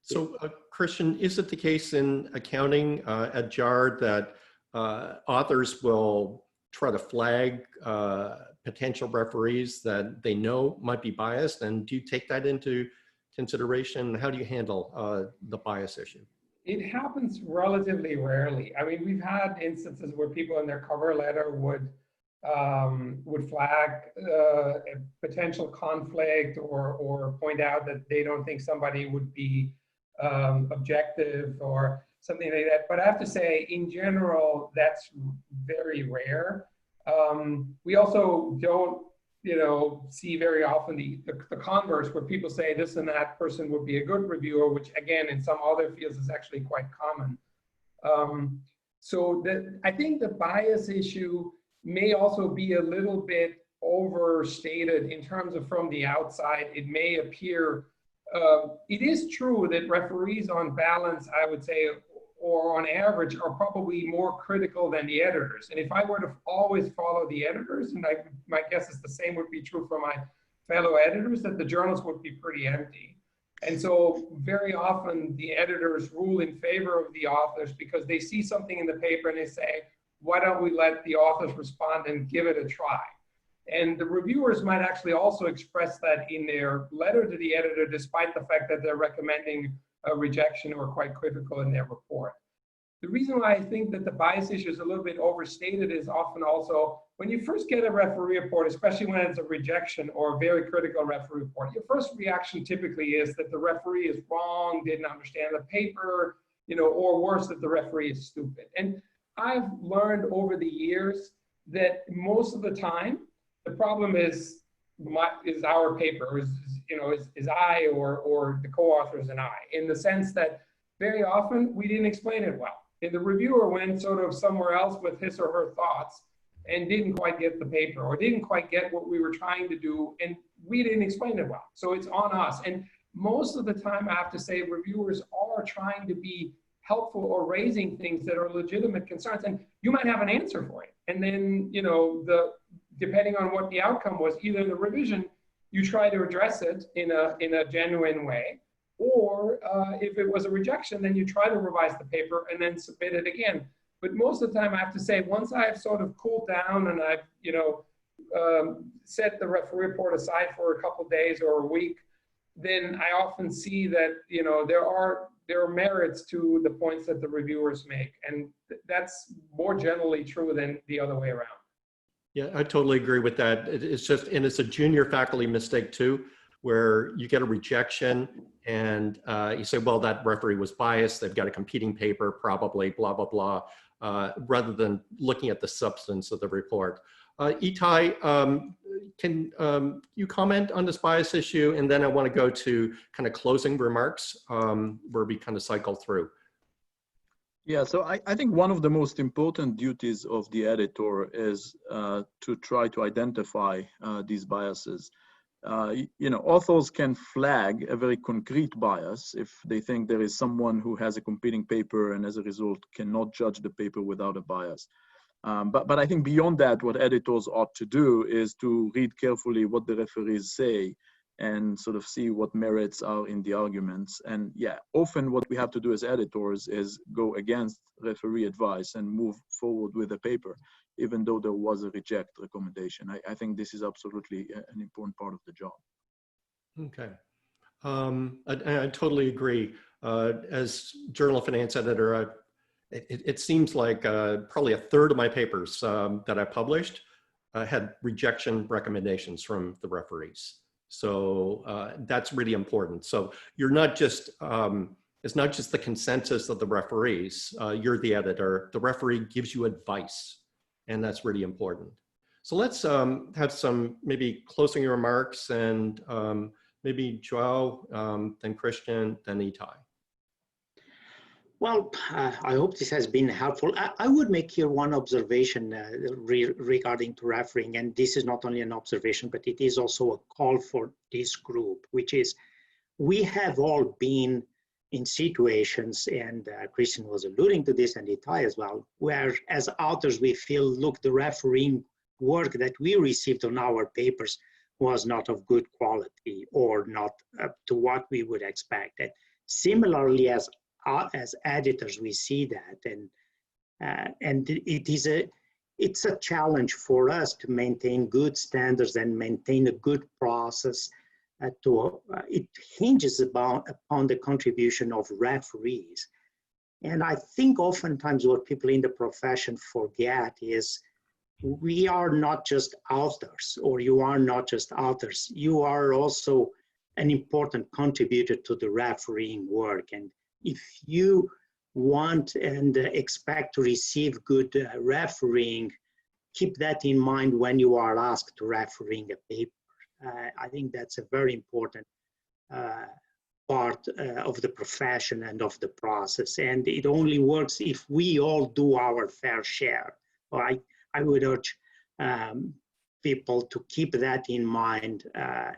So, Christian, is it the case in accounting at JAR that authors will try to flag potential referees that they know might be biased? And do you take that into consideration? How do you handle the bias issue? It happens relatively rarely. I mean, we've had instances where people in their cover letter would flag a potential conflict or point out that they don't think somebody would be objective or something like that. But I have to say, in general, that's very rare. We also don't, see very often the converse where people say this and that person would be a good reviewer, which again, in some other fields is actually quite common. I think the bias issue may also be a little bit overstated in terms of from the outside. It may appear, it is true that referees on balance, I would say, or on average, are probably more critical than the editors. And if I were to always follow the editors, and my guess is the same would be true for my fellow editors, that the journals would be pretty empty. And so very often the editors rule in favor of the authors because they see something in the paper and they say, why don't we let the authors respond and give it a try? And the reviewers might actually also express that in their letter to the editor, despite the fact that they're recommending a rejection or quite critical in their report. The reason why I think that the bias issue is a little bit overstated is often also when you first get a referee report, especially when it's a rejection or a very critical referee report, your first reaction typically is that the referee is wrong, didn't understand the paper, or worse, that the referee is stupid. And I've learned over the years that most of the time, the problem is our paper, is I or the co-authors and I, in the sense that very often we didn't explain it well. And the reviewer went sort of somewhere else with his or her thoughts and didn't quite get the paper or didn't quite get what we were trying to do, and we didn't explain it well. So it's on us. And most of the time, I have to say, reviewers are trying to be helpful or raising things that are legitimate concerns, and you might have an answer for it. And then, depending on what the outcome was, either in the revision, you try to address it in a genuine way, or if it was a rejection, then you try to revise the paper and then submit it again. But most of the time, I have to say, once I've sort of cooled down and I've, set the referee report aside for a couple of days or a week, then I often see that, there are merits to the points that the reviewers make. And that's more generally true than the other way around. Yeah, I totally agree with that. It's just, and it's a junior faculty mistake too, where you get a rejection and you say, well, that referee was biased. They've got a competing paper, probably, blah, blah, blah, rather than looking at the substance of the report. Itay, can you comment on this bias issue? And then I want to go to kind of closing remarks where we kind of cycle through. Yeah, so I think one of the most important duties of the editor is to try to identify these biases. Authors can flag a very concrete bias if they think there is someone who has a competing paper and as a result cannot judge the paper without a bias. But I think beyond that, what editors ought to do is to read carefully what the referees say and sort of see what merits are in the arguments. And yeah, often what we have to do as editors is go against referee advice and move forward with a paper, even though there was a reject recommendation. I think this is absolutely an important part of the job. Okay. I totally agree. As Journal of Finance editor, it seems like probably a third of my papers that I published had rejection recommendations from the referees. So that's really important. So you're not just, it's not just the consensus of the referees, you're the editor, the referee gives you advice, and that's really important. So let's have some maybe closing remarks, and maybe Joao, then Christian, then Itay. Well, I hope this has been helpful. I would make here one observation regarding to refereeing, and this is not only an observation, but it is also a call for this group, which is we have all been in situations, and Christian was alluding to this, and Itay as well, where as authors we feel, look, the refereeing work that we received on our papers was not of good quality or not up to what we would expect. And similarly, as editors, we see that, and it's a challenge for us to maintain good standards and maintain a good process. It hinges upon the contribution of referees. And I think oftentimes what people in the profession forget is we are not just authors, or you are not just authors. You are also an important contributor to the refereeing work. And if you want and expect to receive good refereeing, keep that in mind when you are asked to refereeing a paper. I think that's a very important part of the profession and of the process. And it only works if we all do our fair share. I would urge people to keep that in mind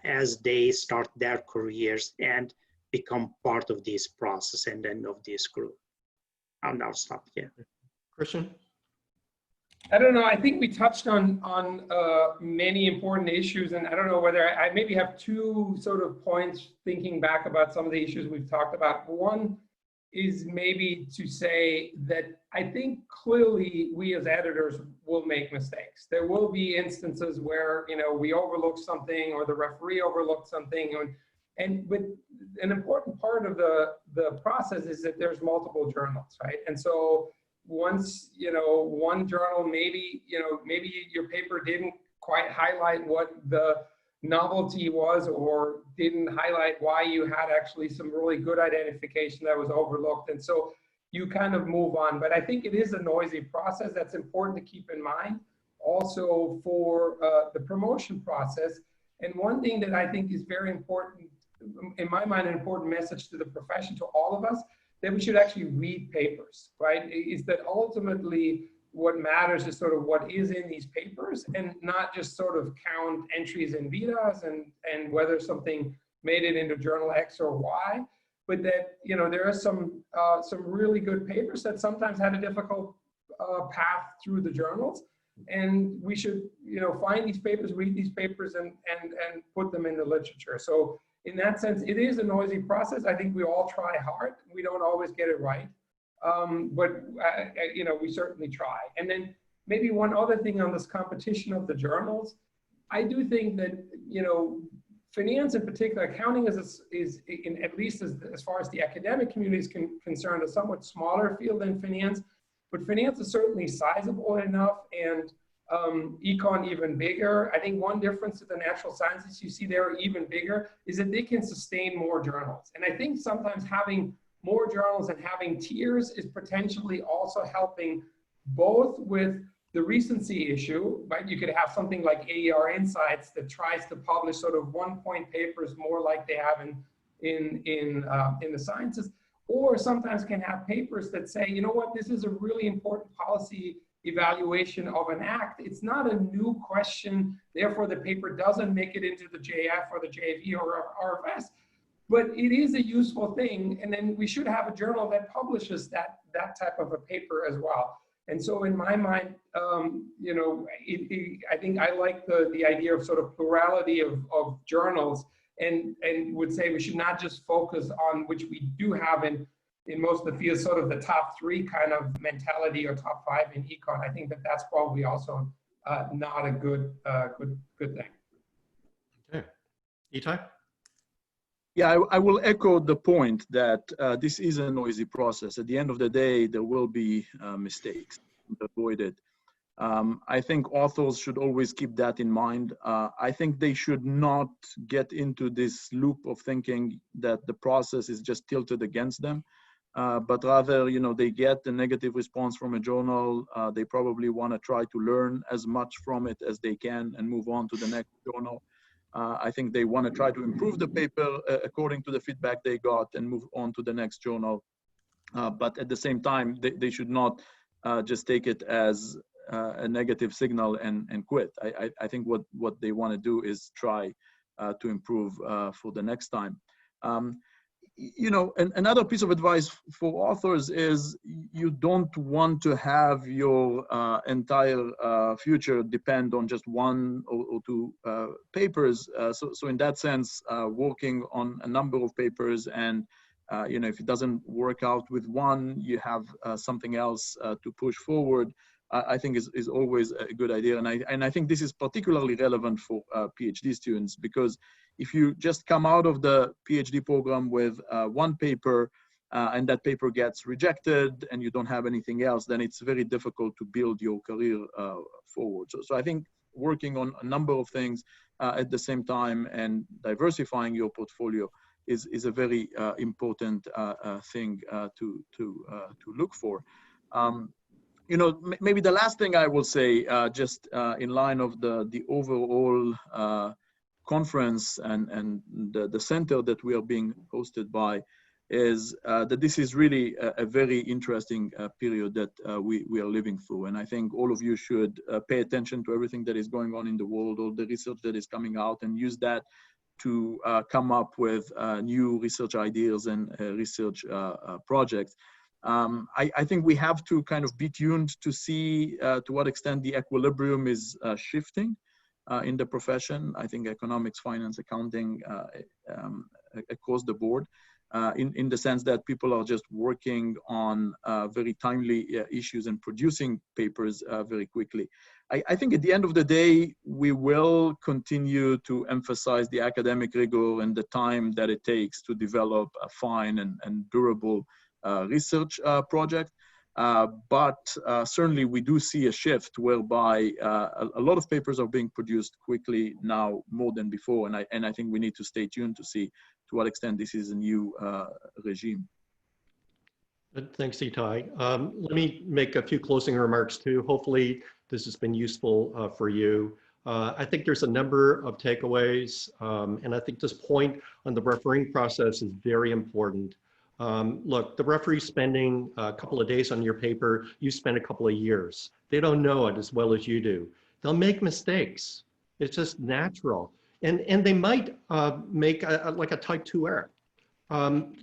as they start their careers and become part of this process and then of this group. I'll now stop here. Christian? I don't know. I think we touched on many important issues, and I don't know whether I maybe have two sort of points thinking back about some of the issues we've talked about. One is maybe to say that I think clearly we as editors will make mistakes. There will be instances where we overlook something or the referee overlooked something, but an important part of the process is that there's multiple journals, right? And so once one journal maybe your paper didn't quite highlight what the novelty was, or didn't highlight why you had actually some really good identification that was overlooked, and so you kind of move on. But I think it is a noisy process that's important to keep in mind also for the promotion process. And one thing that I think is very important, in my mind, an important message to the profession, to all of us, that we should actually read papers, right? Is that ultimately what matters is sort of what is in these papers, and not just sort of count entries in Vidas and whether something made it into journal X or Y, but that there are some really good papers that sometimes had a difficult path through the journals, and we should find these papers, read these papers, and put them in the literature. So in that sense, it is a noisy process. I think we all try hard. We don't always get it right, but we certainly try. And then maybe one other thing on this competition of the journals, I do think that finance in particular, accounting is in, at least as far as the academic community is concerned, a somewhat smaller field than finance, but finance is certainly sizable enough, and econ even bigger. I think one difference to the natural sciences you see there even bigger is that they can sustain more journals. And I think sometimes having more journals and having tiers is potentially also helping both with the recency issue, right? You could have something like AER Insights that tries to publish sort of 1-point papers more like they have in the sciences, or sometimes can have papers that say, you know what, this is a really important policy evaluation of an act. It's not a new question, therefore the paper doesn't make it into the JF or the JV or RFS, but it is a useful thing. And then we should have a journal that publishes that type of a paper as well. And so in my mind, I think I like the idea of sort of plurality of journals, and would say we should not just focus on, which we do have in most of the fields, sort of the top 3 kind of mentality, or top 5 in econ. I think that's probably also not a good thing. Okay, Itay? Yeah, I will echo the point that this is a noisy process. At the end of the day, there will be mistakes avoided. I think authors should always keep that in mind. I think they should not get into this loop of thinking that the process is just tilted against them, but rather, they get a negative response from a journal. They probably want to try to learn as much from it as they can and move on to the next journal. I think they want to try to improve the paper according to the feedback they got and move on to the next journal. but at the same time, they should not just take it as a negative signal and quit. I think what they want to do is try to improve for the next time. You know, another piece of advice for authors is you don't want to have your entire future depend on just one or two papers. So in that sense, working on a number of papers, and you know, if it doesn't work out with one, you have something else to push forward, I think is always a good idea. And I think this is particularly relevant for PhD students, because if you just come out of the PhD program with one paper and that paper gets rejected and you don't have anything else, then it's very difficult to build your career forward. So I think working on a number of things at the same time and diversifying your portfolio is a very important thing to look for. You know, maybe the last thing I will say, just in line of the overall conference and the center that we are being hosted by, is that this is really a very interesting period that we are living through. And I think all of you should pay attention to everything that is going on in the world, all the research that is coming out, and use that to come up with new research ideas and research projects. I think we have to kind of be tuned to see to what extent the equilibrium is shifting in the profession. I think economics, finance, accounting, across the board, in the sense that people are just working on very timely issues and producing papers very quickly. I think at the end of the day, we will continue to emphasize the academic rigor and the time that it takes to develop a fine and durable research project. But certainly we do see a shift whereby a lot of papers are being produced quickly now more than before. And I think we need to stay tuned to see to what extent this is a new regime. Thanks, Itay. Let me make a few closing remarks too. Hopefully this has been useful for you. I think there's a number of takeaways, and I think this point on the refereeing process is very important. Look, the referee's spending a couple of days on your paper, you spend a couple of years. They don't know it as well as you do. They'll make mistakes. It's just natural. And they might make like a type 2 error.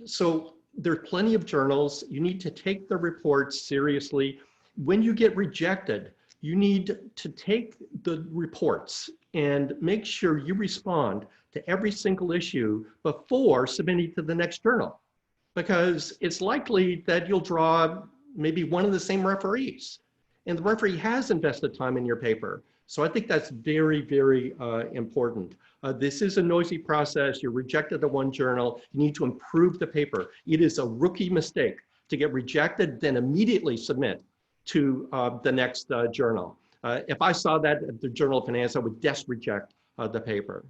So there are plenty of journals. You need to take the reports seriously. When you get rejected, you need to take the reports and make sure you respond to every single issue before submitting to the next journal, because it's likely that you'll draw maybe one of the same referees, and the referee has invested time in your paper. So I think that's very, very important. This is a noisy process. You're rejected at one journal. You need to improve the paper. It is a rookie mistake to get rejected, then immediately submit to the next journal. If I saw that at the Journal of Finance, I would just reject the paper.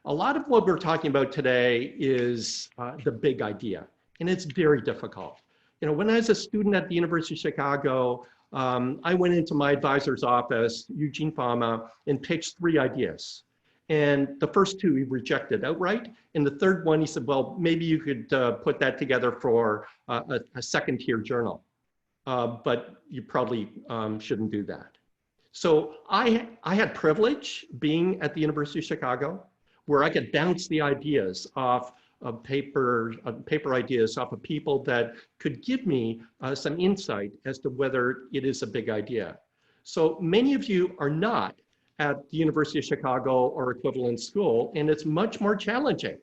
A lot of what we're talking about today is the big idea, and it's very difficult. You know, when I was a student at the University of Chicago, I went into my advisor's office, Eugene Fama, and pitched 3 ideas. And the first 2 he rejected outright. And the third one, he said, well, maybe you could put that together for a second-tier journal. But you probably shouldn't do that. So I had privilege being at the University of Chicago, where I could bounce the ideas off of paper ideas off of people that could give me some insight as to whether it is a big idea. So many of you are not at the University of Chicago or equivalent school, and it's much more challenging,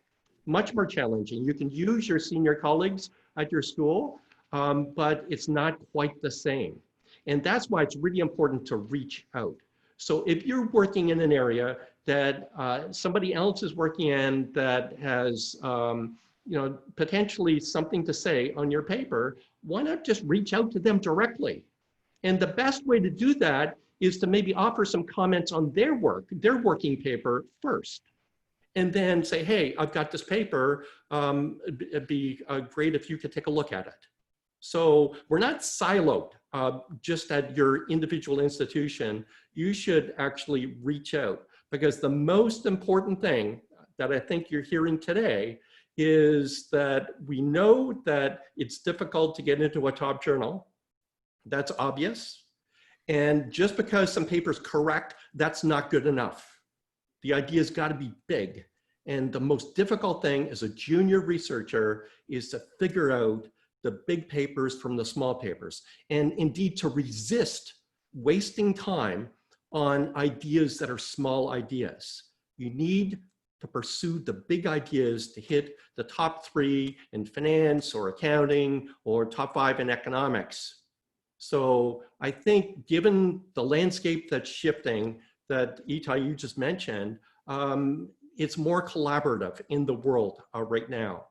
much more challenging. You can use your senior colleagues at your school, but it's not quite the same. And that's why it's really important to reach out. So if you're working in an area that somebody else is working in that has potentially something to say on your paper, why not just reach out to them directly? And the best way to do that is to maybe offer some comments on their work, their working paper first. And then say, hey, I've got this paper, it'd be great if you could take a look at it. So we're not siloed just at your individual institution. You should actually reach out, because the most important thing that I think you're hearing today is that we know that it's difficult to get into a top journal. That's obvious. And just because some paper's correct, that's not good enough. The idea's got to be big. And the most difficult thing as a junior researcher is to figure out the big papers from the small papers, and indeed to resist wasting time on ideas that are small ideas. You need to pursue the big ideas to hit the top 3 in finance or accounting or top 5 in economics. So I think given the landscape that's shifting that Itay, you just mentioned, it's more collaborative in the world right now,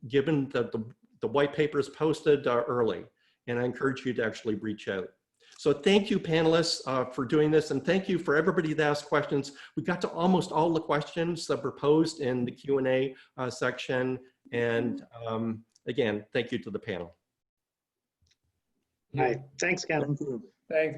given that the white paper is posted early, and I encourage you to actually reach out. So thank you, panelists, for doing this, and thank you for everybody that asked questions. We got to almost all the questions that were posed in the Q&A section, and again, thank you to the panel. All right, thanks, Ken. Thank you. Thanks.